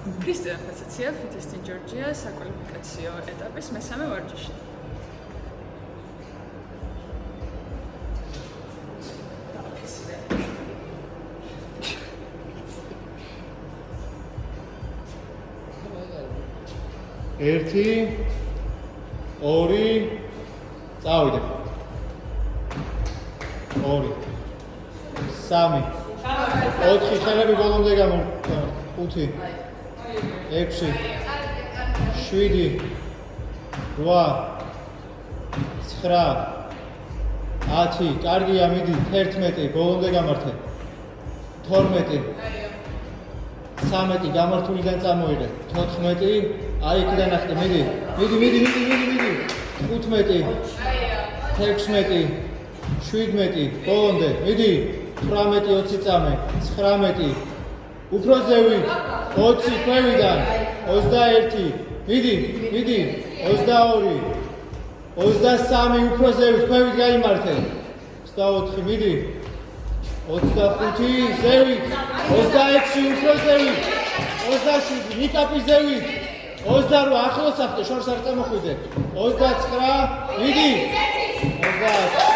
ქრისტიან ფასაცია ფიტესტინ ჯორჯია საკვალიფიკაციო ეტაპის მესამე ვარჯიში. ერთი, ორი, წავიდე. ორი, სამი, ოთხი, ხელები ბოლომდე გამო. ხუთი, ექვსი, შვიდი, რვა, ცხრა, 10, კარგია, მიდი, 11, ბოლომდე გამართე. 12, 13, გამართულიდან წამოიღე. 14, აი იქიდან ახტე, მიდი. 15, 16, 17, ბოლომდე, მიდი. 18, 20 წამე, 19, უფრო ზევით, 20 ქვევიდან, 21, მიდი, 22, 23, უფრო ზევით, ქვევით გაიმართე. 24, მიდი. 25, ზევით, 26, უფრო ზევით, 27, ნიკაპი ზევით, 28, ახლოს ახტე, შორს არ წამოხვიდე. 29, მიდი. 30